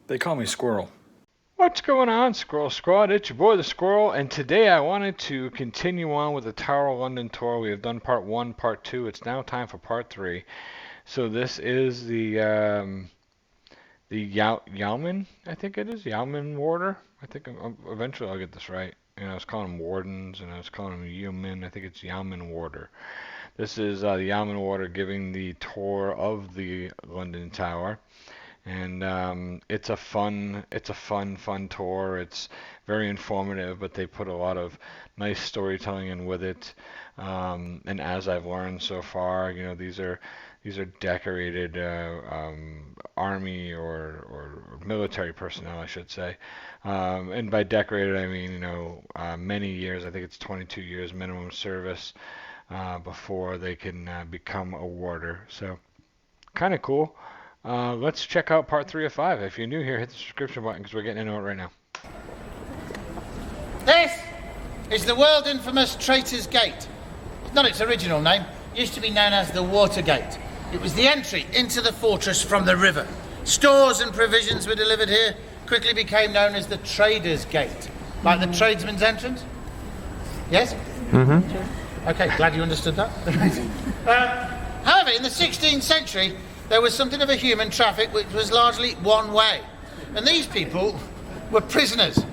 They call me Squirrel. What's going on, Squirrel Squad? It's your boy, the Squirrel, and today I wanted to continue on with the Tower of London tour. We have done part 1, part 2. It's now time for part 3. So this is the Yeoman, I think it is, Yeoman Warder. I think eventually I'll get this right. I was calling them wardens, and I was calling them yeomen. I think it's Yeoman Warder. This is the Yeoman Warder giving the tour of the London Tower. And it's a fun tour. It's very informative, but they put a lot of nice storytelling in with it. And as I've learned so far, these are decorated army or military personnel, I should say. And by decorated, I mean many years. I think it's 22 years minimum service before they can become a warder. So kind of cool. Let's check out part 3 of 5. If you're new here, hit the subscription button because we're getting into it right now. This is the world infamous Traitors Gate. It's not its original name. It used to be known as the Water Gate. It was the entry into the fortress from the river. Stores and provisions were delivered here. Quickly became known as the Traitors Gate. Like the tradesman's entrance? Yes? Mm-hmm. Okay, glad you understood that. However, in the 16th century, there was something of a human traffic which was largely one way. And these people were prisoners,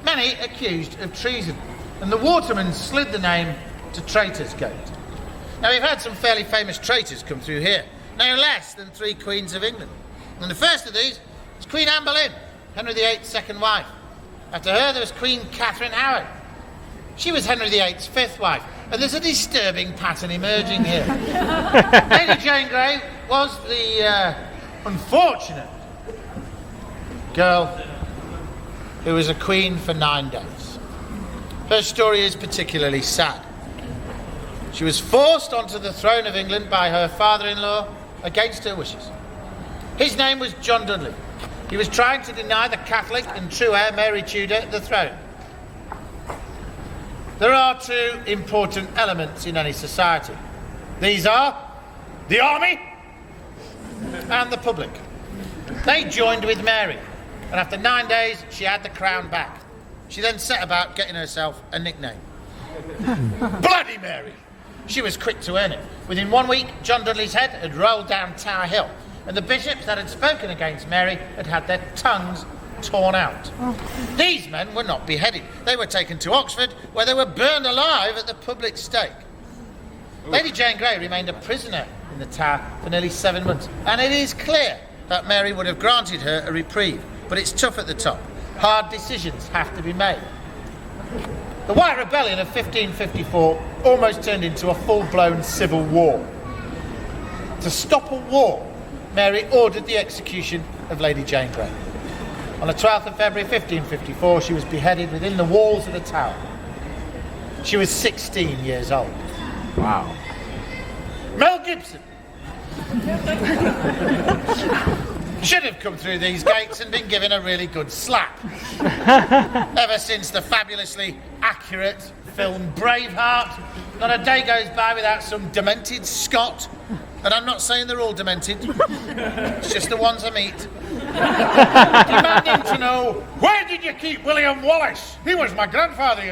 many accused of treason. And the watermen slid the name to Traitors Gate. Now, we've had some fairly famous traitors come through here, no less than 3 queens of England. And the first of these was Queen Anne Boleyn, Henry VIII's second wife. After her, there was Queen Catherine Howard. She was Henry VIII's 5th wife. And there's a disturbing pattern emerging here. Lady Jane Grey was the unfortunate girl who was a queen for 9 days. Her story is particularly sad. She was forced onto the throne of England by her father-in-law against her wishes. His name was John Dudley. He was trying to deny the Catholic and true heir Mary Tudor the throne. There are 2 important elements in any society. These are the army and the public. They joined with Mary, and after 9 days, she had the crown back. She then set about getting herself a nickname. Bloody Mary! She was quick to earn it. Within 1 week, John Dudley's head had rolled down Tower Hill, and the bishops that had spoken against Mary had had their tongues torn out. These men were not beheaded. They were taken to Oxford, where they were burned alive at the public stake. Lady Jane Grey remained a prisoner in the Tower for nearly 7 months, and it is clear that Mary would have granted her a reprieve, but it's tough at the top. Hard decisions have to be made. The White Rebellion of 1554 almost turned into a full-blown civil war. To stop a war, Mary ordered the execution of Lady Jane Grey. On the 12th of February 1554, she was beheaded within the walls of the Tower. She was 16 years old. Wow. Mel Gibson should have come through these gates and been given a really good slap. Ever since the fabulously accurate film Braveheart, not a day goes by without some demented Scot. And I'm not saying they're all demented. It's just the ones I meet. Demanding to know, where did you keep William Wallace? He was my grandfather,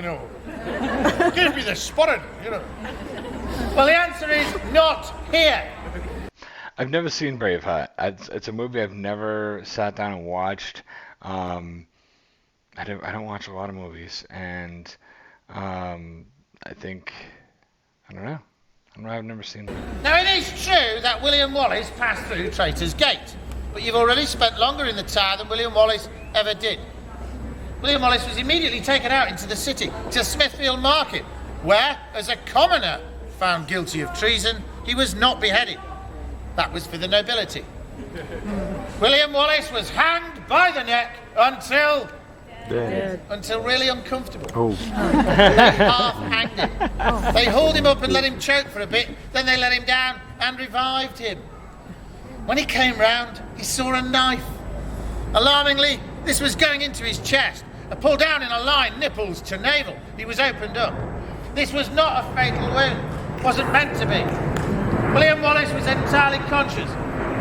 Give me the spotted, Well, the answer is not here. I've never seen Braveheart. It's a movie I've never sat down and watched. I don't watch a lot of movies, and I don't know. I've never seen it. Now, it is true that William Wallace passed through Traitors Gate, but you've already spent longer in the Tower than William Wallace ever did. William Wallace was immediately taken out into the city, to Smithfield Market, where, as a commoner found guilty of treason, he was not beheaded. That was for the nobility. William Wallace was hanged by the neck until really uncomfortable. Oh. They half-hanged him. They hauled him up and let him choke for a bit, then they let him down and revived him. When he came round, he saw a knife. Alarmingly, this was going into his chest. Pulled down in a line, nipples to navel. He was opened up. This was not a fatal wound. Wasn't meant to be. William Wallace was entirely conscious,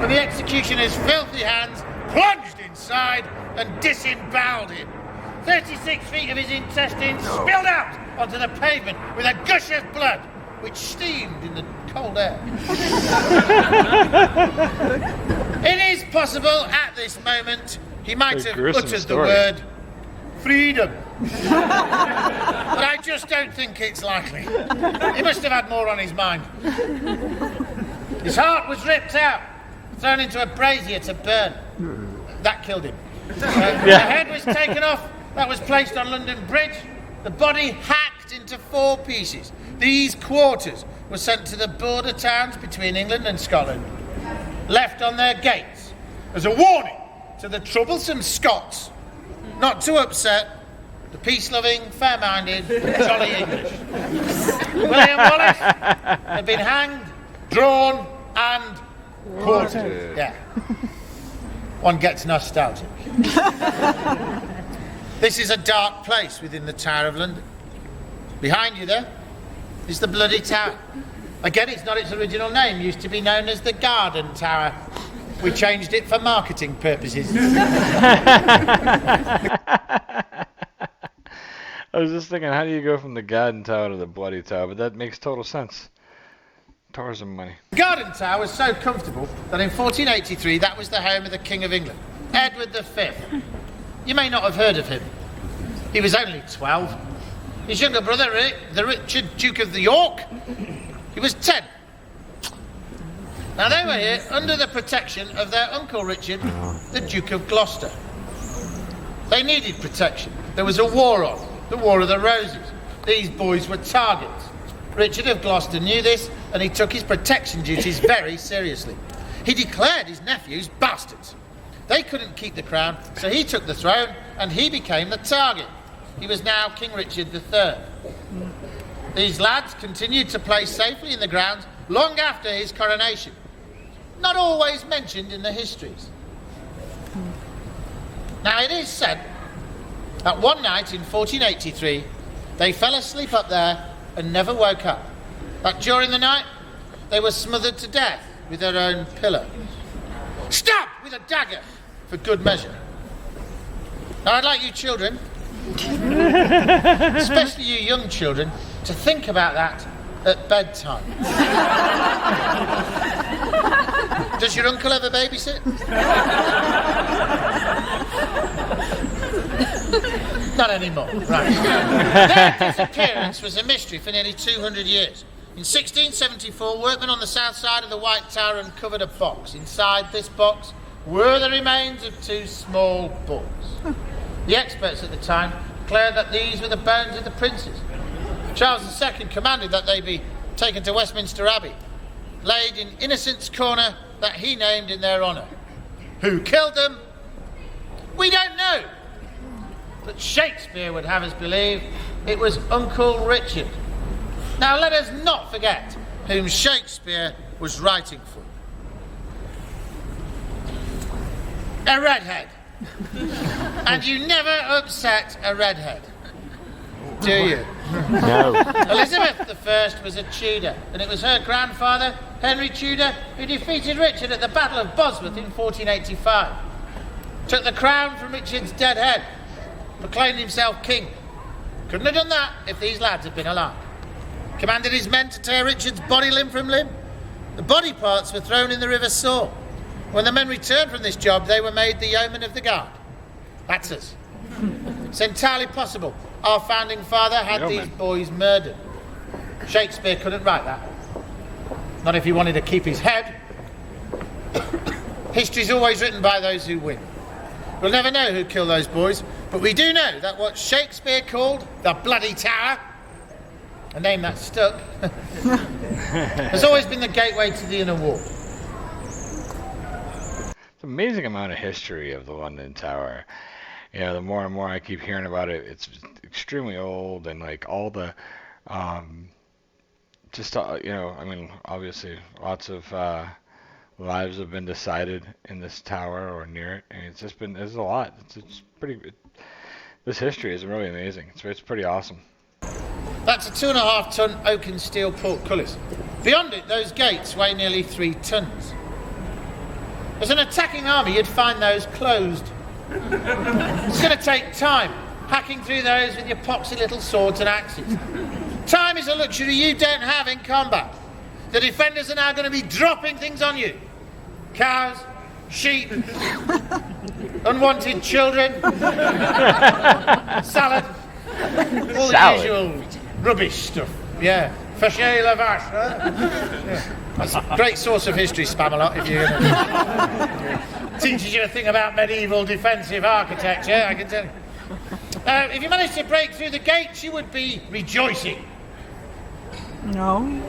but the executioner's filthy hands plunged inside and disemboweled him. 36 feet of his intestines spilled out onto the pavement with a gush of blood, which steamed in the cold air. It is possible at this moment he might have uttered the word freedom. But I just don't think it's likely. He must have had more on his mind. His heart was ripped out, thrown into a brazier to burn. That killed him. The head was taken off. That was placed on London Bridge. The body hacked into 4 pieces. These quarters were sent to the border towns between England and Scotland, left on their gates as a warning to the troublesome Scots not to upset the peace-loving, fair-minded, jolly English. William Wallace had been hanged, drawn, and quartered. Yeah. One gets nostalgic. This is a dark place within the Tower of London. Behind you there is the Bloody Tower. Again, it's not its original name. It used to be known as the Garden Tower. We changed it for marketing purposes. I was just thinking, how do you go from the Garden Tower to the Bloody Tower? But that makes total sense. Tourism money. The Garden Tower was so comfortable that in 1483 that was the home of the King of England, Edward V. You may not have heard of him. He was only 12. His younger brother, the Richard, Duke of York, he was 10. Now they were here under the protection of their uncle Richard, the Duke of Gloucester. They needed protection. There was a war on, the War of the Roses. These boys were targets. Richard of Gloucester knew this, and he took his protection duties very seriously. He declared his nephews bastards. They couldn't keep the crown, so he took the throne, and he became the target. He was now King Richard III. These lads continued to play safely in the grounds long after his coronation, not always mentioned in the histories. Now it is said that one night in 1483 they fell asleep up there and never woke up. That during the night they were smothered to death with their own pillow, stabbed with a dagger for good measure. Now I'd like you children, especially you young children, to think about that at bedtime. Does your uncle ever babysit? Not anymore, right. Their disappearance was a mystery for nearly 200 years. In 1674, workmen on the south side of the White Tower uncovered a box. Inside this box were the remains of 2 small boys. The experts at the time declared that these were the bones of the princes. Charles II commanded that they be taken to Westminster Abbey, laid in Innocents' Corner that he named in their honour. Who killed them? We don't know. But Shakespeare would have us believe it was Uncle Richard. Now let us not forget whom Shakespeare was writing for. A redhead. And you never upset a redhead, do you? No. Elizabeth I was a Tudor, and it was her grandfather, Henry Tudor, who defeated Richard at the Battle of Bosworth in 1485. Took the crown from Richard's dead head, proclaimed himself king. Couldn't have done that if these lads had been alive. Commanded his men to tear Richard's body limb from limb. The body parts were thrown in the River Soar. When the men returned from this job, they were made the Yeoman of the Guard. That's us. It's entirely possible our founding father had these boys murdered. Shakespeare couldn't write that. Not if he wanted to keep his head. History's always written by those who win. We'll never know who killed those boys, but we do know that what Shakespeare called the Bloody Tower, a name that stuck, has always been the gateway to the inner wall. It's an amazing amount of history of the London Tower. You know, the more and more I keep hearing about it, it's extremely old, and like all the, you know, I mean, obviously lots of lives have been decided in this tower or near it, and it's just been, there's a lot. It's pretty, this history is really amazing. It's pretty awesome. That's a 2.5-ton oak and steel portcullis. Beyond it, those gates weigh nearly 3 tons. As an attacking army, you'd find those closed. It's going to take time, hacking through those with your poxy little swords and axes. Time is a luxury you don't have in combat. The defenders are now going to be dropping things on you. Cows, sheep, unwanted children, salad, all the usual rubbish stuff. Yeah, Fachet la vache. Huh? Yeah. That's a great source of history, Spamalot, if you... teaches you a thing about medieval defensive architecture, I can tell you. If you managed to break through the gates, you would be rejoicing. No.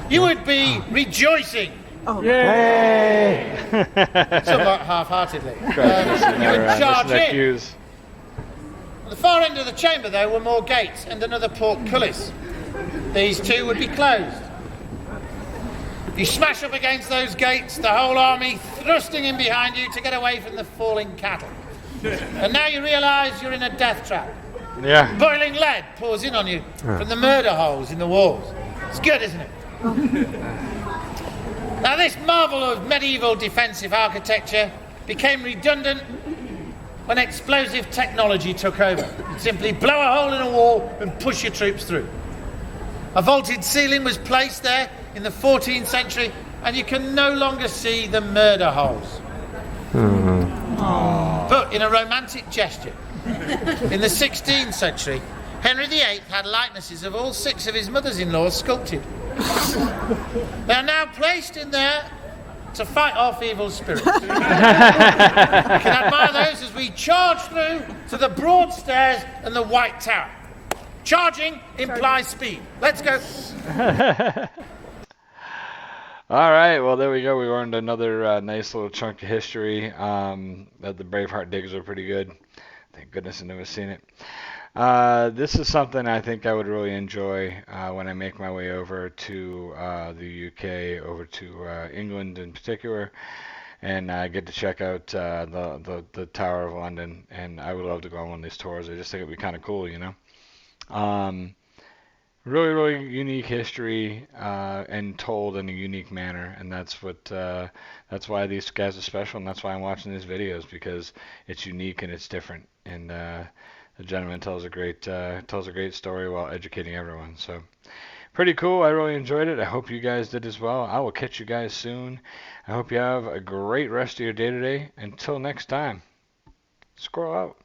You would be rejoicing. Oh. Yay! Somewhat half-heartedly. You would charge in. At the far end of the chamber, though, were more gates and another portcullis. These two would be closed. You smash up against those gates, the whole army thrusting in behind you to get away from the falling cattle. And now you realise you're in a death trap. Yeah. Boiling lead pours in on you from the murder holes in the walls. It's good, isn't it? Now, this marvel of medieval defensive architecture became redundant when explosive technology took over. You'd simply blow a hole in a wall and push your troops through. A vaulted ceiling was placed there in the 14th century, and you can no longer see the murder holes. But in a romantic gesture, in the 16th century, Henry VIII had likenesses of all 6 of his mothers-in-law sculpted. They are now placed in there to fight off evil spirits. You can admire those as we charge through to the broad stairs and the White Tower. Charging implies speed. Let's go. All right, well, there we go. We learned another nice little chunk of history. That the Braveheart digs are pretty good. Thank goodness I've never seen it. This is something I think I would really enjoy when I make my way over to the UK, over to England in particular, and I get to check out the Tower of London. And I would love to go on one of these tours. I just think it'd be kind of cool, you know. Really, really unique history and told in a unique manner, and that's why these guys are special, and that's why I'm watching these videos, because it's unique and it's different. And the gentleman tells a great story while educating everyone. So pretty cool. I really enjoyed it. I hope you guys did as well. I will catch you guys soon. I hope you have a great rest of your day today. Until next time, squirrel out.